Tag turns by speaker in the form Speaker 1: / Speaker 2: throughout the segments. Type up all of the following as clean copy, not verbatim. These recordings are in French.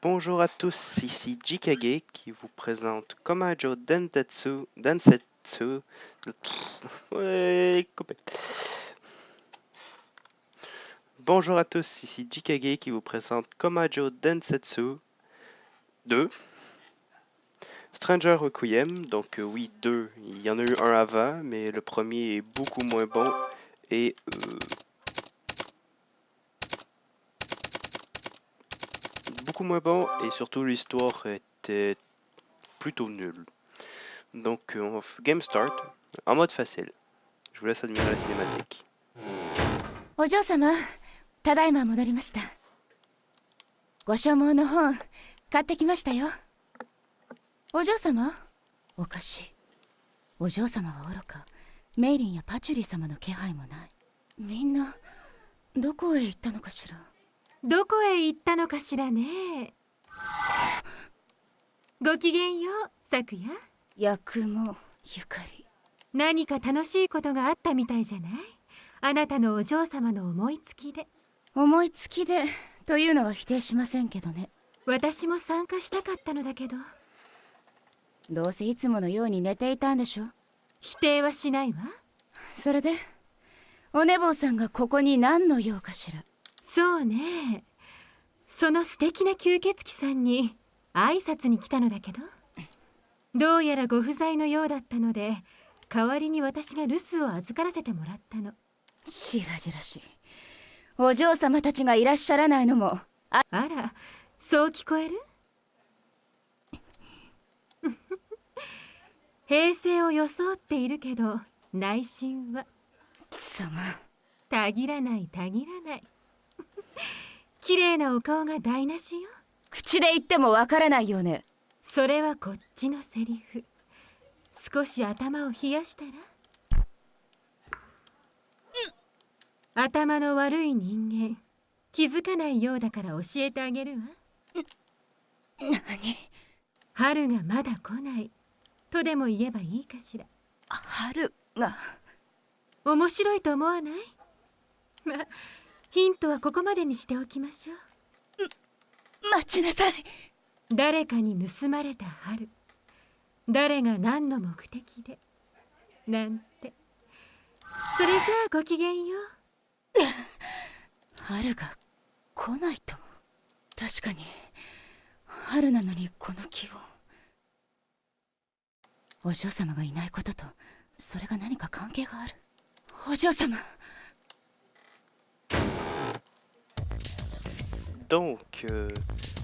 Speaker 1: Bonjour à tous, ici Jikage qui vous présente Komajo Densetsu. Ouais, coupé. Bonjour à tous, ici Jikage qui vous présente Komajo Densetsu 2. Stranger Requiem, oui, 2, il y en a eu un avant, mais le premier est beaucoup moins bon et surtout l'histoire était plutôt nulle. Game start, en mode facile. Je vous laisse admirer la cinématique.
Speaker 2: お嬢様、ただいま戻りました。ご所望の本、買ってきましたよ。お嬢様？おかしい。お嬢様はおろか、メイリンやパチュリー様の気配もない。みんな、どこへ行ったのかしら。
Speaker 3: どこへ行ったのかしらね。ごきげんよう、昨夜。
Speaker 2: 八雲ゆかり。
Speaker 3: 何か楽しいことがあったみたいじゃない？あなたのお嬢様の思いつきで。
Speaker 2: 思いつきでというのは否定しませんけどね。
Speaker 3: 私も参加したかったのだけど。
Speaker 2: どうせいつものように寝ていたんでしょ。
Speaker 3: 否定はしないわ。
Speaker 2: それでお寝坊さんがここに何の用かしら。
Speaker 3: そうね、その素敵な吸血鬼さんに挨拶に来たのだけど、どうやらご不在のようだったので、代わりに私が留守を預からせてもらったの。
Speaker 2: しらじらしい。お嬢様たちがいらっしゃらないのも。
Speaker 3: あら、そう聞こえる？平静を装っているけど、内心は
Speaker 2: 貴様、
Speaker 3: たぎらないたぎらない。綺麗なお顔が台無しよ。
Speaker 2: 口で言ってもわからないよね。
Speaker 3: それはこっちのセリフ。少し頭を冷やしたら。頭の悪い人間、気づかないようだから教えてあげるわ。
Speaker 2: 何？
Speaker 3: 春がまだ来ないとでも言えばいいかしら。
Speaker 2: 春が
Speaker 3: 面白いと思わない？まあ、ヒントはここまでにしておきましょう。
Speaker 2: 待ちなさい。
Speaker 3: 誰かに盗まれた春、誰が何の目的でなんて。それじゃあごきげんよう。
Speaker 2: 春が来ないと。確かに春なのにこの気を。お嬢様がいないこととそれが何か関係がある。お嬢様。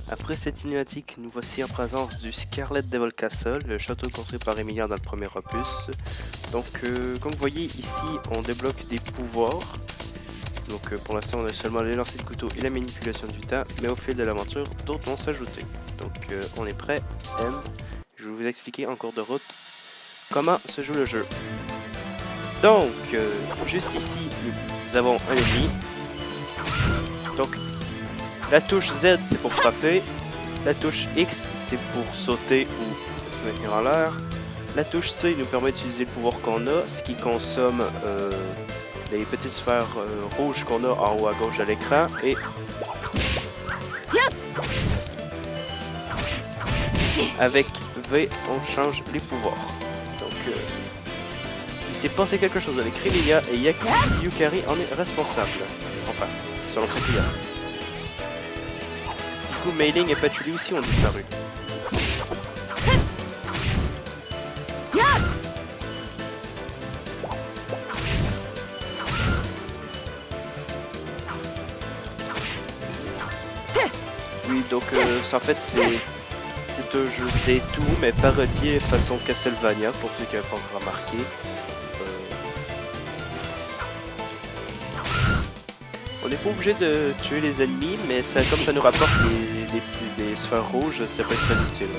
Speaker 1: Après cette cinématique, nous voici en présence du Scarlet Devil Castle, le château construit par Emilia dans le premier opus. Comme vous voyez ici, on débloque des pouvoirs. Pour l'instant, on a seulement les lancers de couteau et la manipulation du temps, mais au fil de l'aventure, d'autres vont s'ajouter. On est prêt, M. Je vais vous expliquer en cours de route comment se joue le jeu. Juste ici, nous avons un ennemi. La touche Z, c'est pour frapper. La touche X, c'est pour sauter ou se maintenir en l'air. La touche C nous permet d'utiliser le pouvoir qu'on a, ce qui consomme les petites sphères rouges qu'on a en haut à gauche de l'écran. Et avec V, on change les pouvoirs. Il s'est passé quelque chose avec Emilia et Yukari en est responsable. Enfin, selon ce qu'il y a. Du coup, Mei Ling et Patchouli aussi ont disparu. Oui, en fait, c'est un jeu, c'est tout, mais parodié façon Castlevania, pour ceux qui n'ont pas encore remarqué. On n'est pas obligé de tuer les ennemis, mais ça, comme ça nous rapporte des sphères rouges, ça peut être très utile.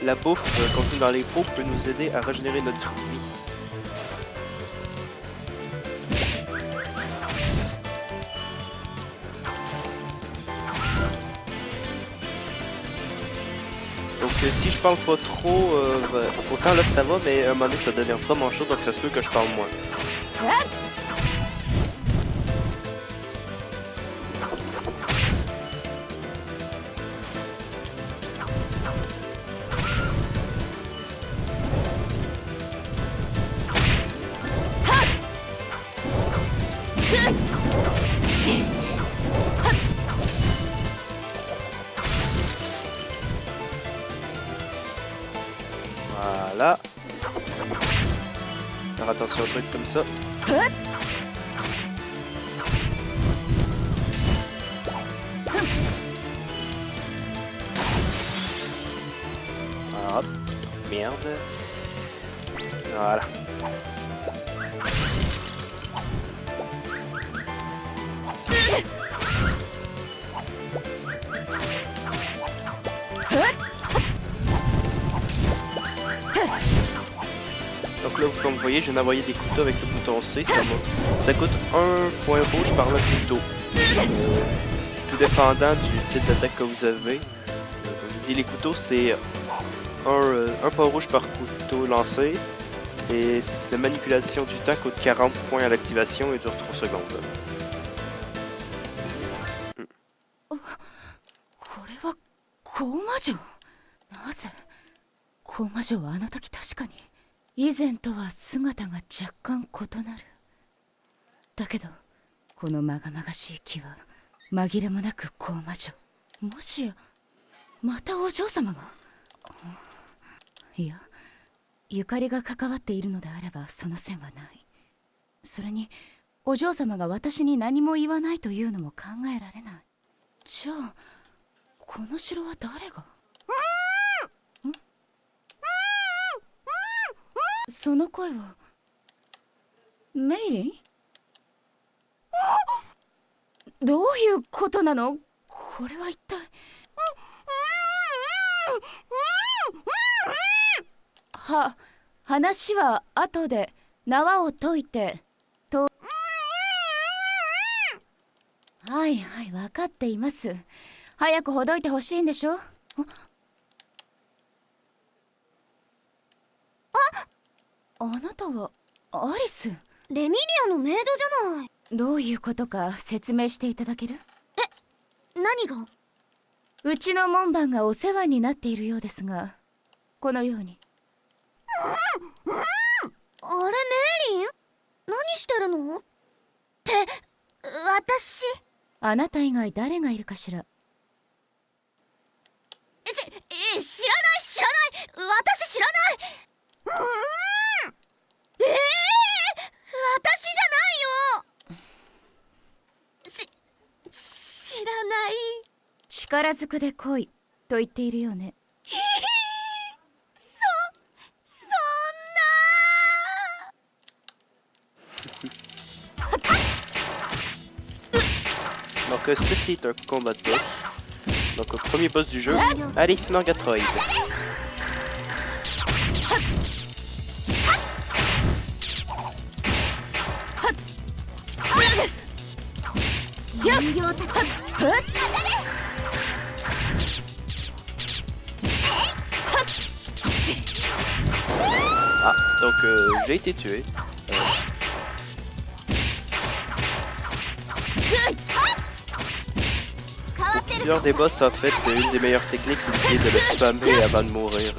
Speaker 1: La bouffe contenue dans les pots peut nous aider à régénérer notre vie. si je parle pas trop, autant là ça va, mais à un moment donné ça devient vraiment chaud, donc ça se peut que je parle moins. Voilà. Faire attention aux trucs comme ça. Hop. Merde. Voilà. Donc là, comme vous voyez, je viens d'envoyer des couteaux avec le bouton C. Ça coûte 1 point rouge par le couteau. Tout dépendant du type d'attaque que vous avez. Comme je dis, les couteaux, c'est un point rouge par couteau lancé. Et la manipulation du temps coûte 40 points à l'activation et dure 3 secondes.
Speaker 2: これは高魔女。なぜ高魔女はあの時確かに以前とは姿が若干異なる。だけどこのまがまがしい木は紛れもなく高魔女。もしやまたお嬢様が。いや、ゆかりが関わっているのであればその線はない。それにお嬢様が私に何も言わないというのも考えられない。じゃあこの城は誰が。その声はメイリン。どういうことなのこれは一体。話は後で縄を解いてと。はいはい、分かっています。早くほどいてほしいんでしょ。あなたはアリス。
Speaker 4: レミリアのメイドじゃない。
Speaker 2: どういうことか説明していただける？
Speaker 4: 何が？
Speaker 2: うちの門番がお世話になっているようですが、このように。
Speaker 4: あれメイリン？何してるの？って私。
Speaker 2: あなた以外誰がいるかしら。
Speaker 4: 知らない私知らない。私じゃないよ。知らない。
Speaker 2: 力ずくで来いと言っているよね。
Speaker 4: そんな。
Speaker 1: Donc ceci est un combat de boss. Donc premier boss du jeu, Alice Murgatroyd. Ah, donc j'ai été tué. Plusieurs des boss, en fait, une des meilleures techniques, c'est d'essayer de le spammer avant de mourir.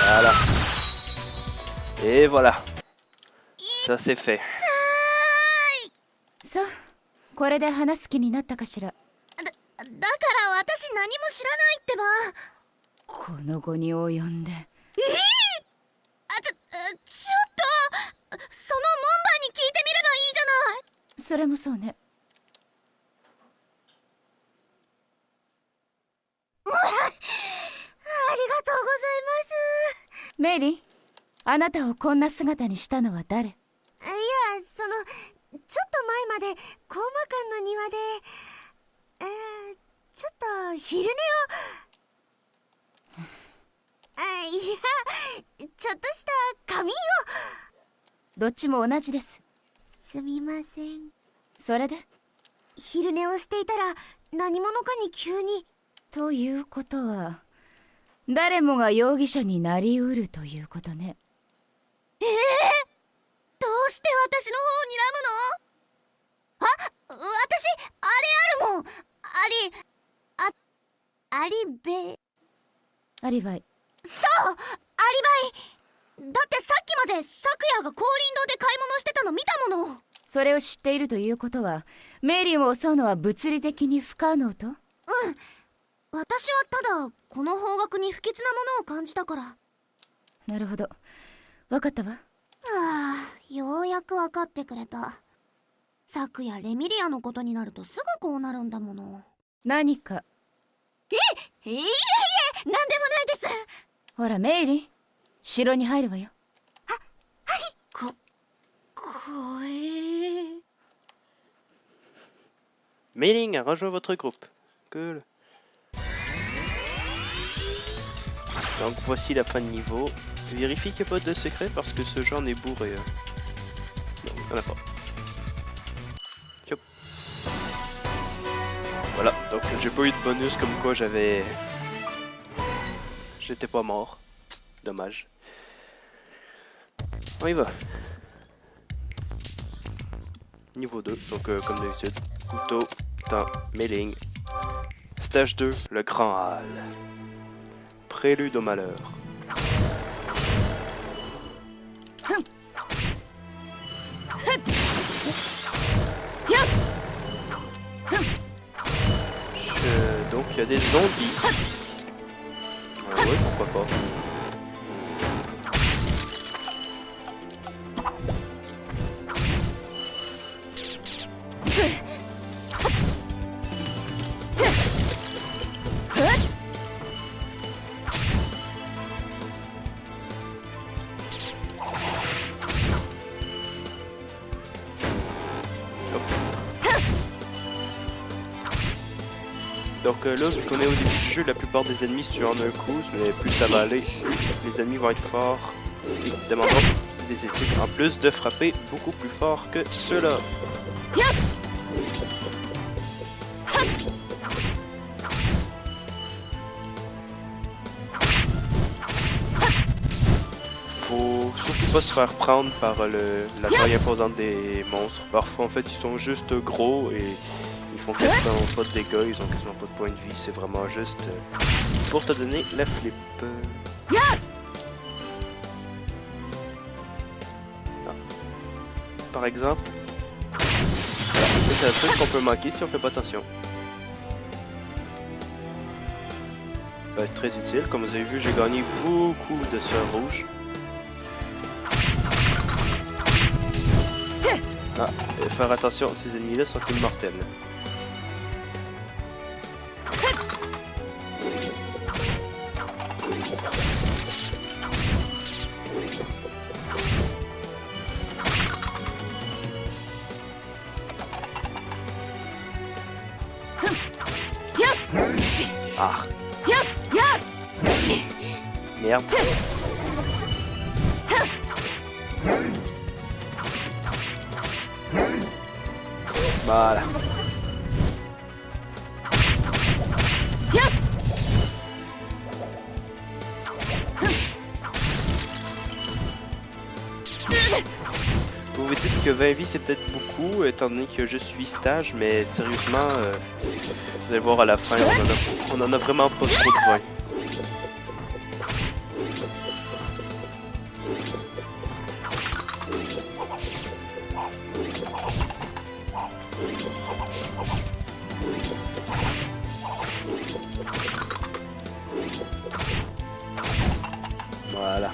Speaker 1: Voilà. Et voilà. Ça c'est fait.
Speaker 2: さあ、これで話す気になったかしら。
Speaker 4: だから私何も知らないってば。
Speaker 2: この後に及んで。
Speaker 4: ちょっとその門番に聞いてみればいいじゃない。
Speaker 2: それもそうね。
Speaker 4: ありがとうございます。
Speaker 2: メイリー、あなたをこんな姿にしたのは誰？
Speaker 4: いや、ちょっと前までコウマ館の庭でちょっと昼寝をいや、ちょっとした仮眠を。
Speaker 2: どっちも同じです。
Speaker 4: すみません。
Speaker 2: それで
Speaker 4: 昼寝をしていたら何者かに急に。
Speaker 2: ということは誰もが容疑者になりうるということね。
Speaker 4: どうして私の方を睨むの？私あれあるもん。アリベ。
Speaker 2: アリバイ。
Speaker 4: そう、アリバイ。だってさっきまで昨夜が高林堂で買い物してたの見たもの。
Speaker 2: それを知っているということはメイリンを襲うのは物理的に不可能と？
Speaker 4: 私はただこの方角に不吉なものを感じたから。
Speaker 2: なるほど、分かったわ。
Speaker 4: ようやく分かってくれた。昨夜レミリアのことになるとすぐこうなるんだもの。
Speaker 2: 何か？
Speaker 4: いえなんでもないです。
Speaker 2: ほらメイリン、城に入るわよ。
Speaker 4: 怖え。
Speaker 1: Mailing a rejoint votre groupe. Cool. Donc voici la fin de niveau. Vérifie qu'il n'y a pas de secret parce que ce jeu en est bourré. Non, il n'y en a pas. Yop. Voilà, donc j'ai pas eu de bonus comme quoi j'avais... J'étais pas mort. Dommage. On y va. Niveau 2, donc comme d'habitude. Couteau, temps, mailing. Stage 2, le grand hall. Prélude au malheur. Donc il y a des zombies. Ah ouais, pourquoi pas. Donc là, vu qu'on est au début du jeu, la plupart des ennemis se tuent en un coup, mais plus ça va aller, les ennemis vont être forts et demanderont des équipes en plus de frapper beaucoup plus fort que ceux-là. Faut surtout pas se faire prendre par la taille imposante des monstres. Parfois en fait ils sont juste gros et ils font quasiment pas de dégâts, ils ont quasiment pas de points de vie, c'est vraiment juste pour te donner la flip. Ah. Par exemple, voilà, c'est un truc qu'on peut manquer si on fait pas attention. Ça peut être très utile, comme vous avez vu j'ai gagné beaucoup de sœurs rouges. Ah, faire attention, ces ennemis-là sont immortels. Ah. Merde. Voilà. Vous vous dites que 20 vies c'est peut-être beaucoup étant donné que je suis stage, mais sérieusement, vous allez voir à la fin, on en a vraiment pas trop de 20. Voilà.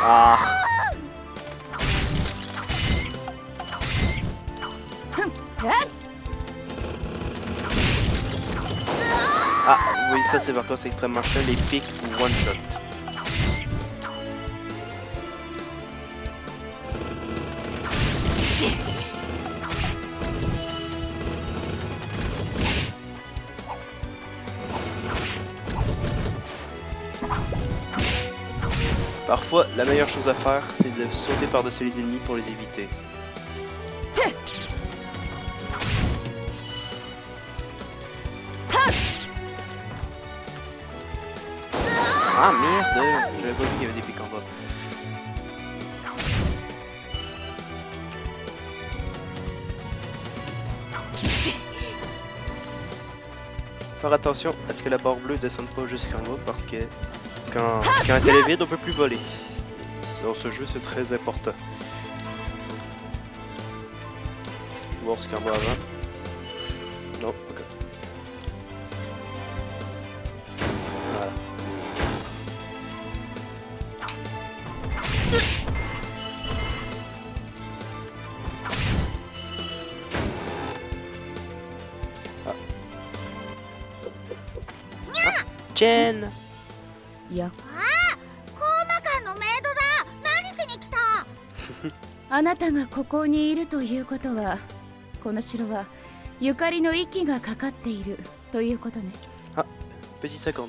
Speaker 1: Ah. Ah, oui, ça c'est par contre extrêmement chiant, les pics ou one shot. Parfois, la meilleure chose à faire, c'est de sauter par-dessus les ennemis pour les éviter. Ah merde! J'avais pas vu qu'il y avait des pics en bas. Faire attention à ce que la barre bleue descende pas jusqu'en bas parce que quand elle est vide, on peut plus voler. Dans ce jeu, c'est très important. Voir ce qu'il y en a avant. Non, ok. Voilà. Jen!
Speaker 2: いや
Speaker 4: コーマ館のメイドだ。何しに来た？
Speaker 2: あなたがここにいるということはこの城はゆかりの息がかかっているということね。
Speaker 1: Petit 50.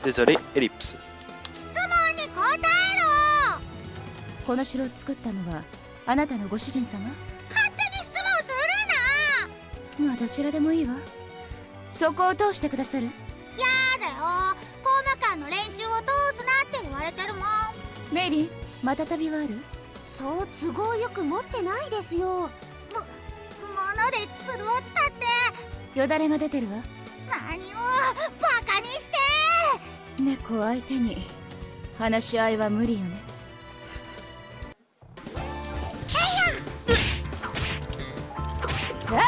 Speaker 1: Désolé, ellipse.
Speaker 4: 質問に答えろ。
Speaker 2: この城を作ったのはあなたのご主人様？
Speaker 4: 勝手に質問するな。
Speaker 2: まあどちらでもいいわ。そこを通してくださる？
Speaker 4: やだよ。コーマ館の連中を通すなって言われてるもん。
Speaker 2: メイリン、また旅はある？
Speaker 4: そう都合よく持ってないですよ。物で釣ろうったって
Speaker 2: よだれが出てるわ。
Speaker 4: 何をバカにして。
Speaker 2: 猫相手に話し合いは無理よね。
Speaker 4: ぐる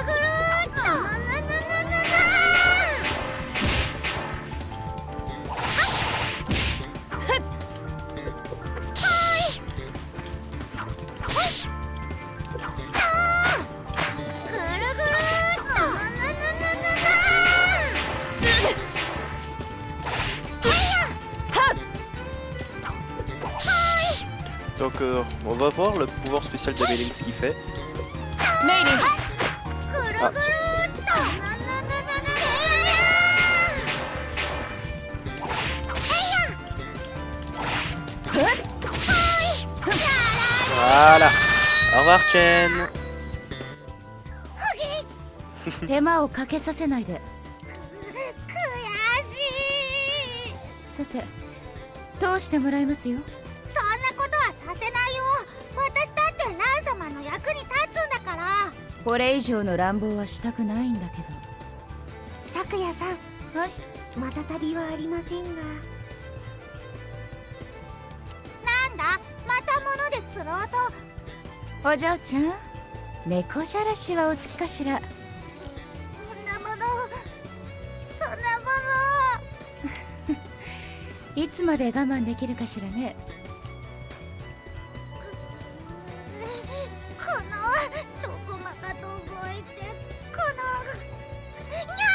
Speaker 4: ぐるっと
Speaker 1: Donc on va voir le pouvoir spécial de Méling ce qu'il fait.
Speaker 2: メイリン、
Speaker 4: ぐるぐるっと
Speaker 1: Voilà. Au revoir Chen.
Speaker 2: 手間をかけさせないで。
Speaker 4: 悔しい。
Speaker 2: さて通してもらいますよ。
Speaker 4: そんなことはさせないよ。私だってラン様の役に立つんだから。
Speaker 2: これ以上の乱暴はしたくないんだけ
Speaker 4: 咲夜さん、
Speaker 2: ど。はい。
Speaker 4: また旅はありませんが。なんだ、また物で釣ろうと。
Speaker 2: お嬢ちゃん、猫じゃらしはお付きかしら。
Speaker 4: そんなもの、そんなもの。
Speaker 2: いつまで我慢できるかしらね。
Speaker 4: このチョコマカと動いて、このにゃ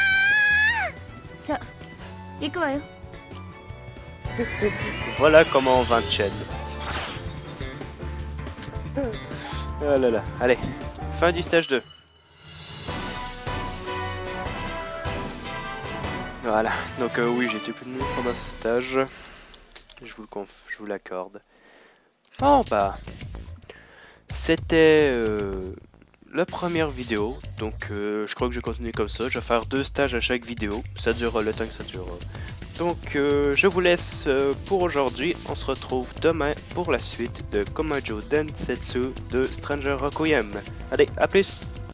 Speaker 2: さあ行くわよ。
Speaker 1: Voilà comment on vainc Chen. Ah là là. Allez, fin du stage 2. Voilà, donc oui, j'ai été plus de mieux pendant ce stage. Je vous l'accorde. Bon bah, c'était la première vidéo, donc je crois que je vais continuer comme ça. Je vais faire 2 stages à chaque vidéo, ça durera le temps que ça durera. Donc je vous laisse pour aujourd'hui, on se retrouve demain pour la suite de Komajo Densetsu de Stranger Requiem. Allez, à plus!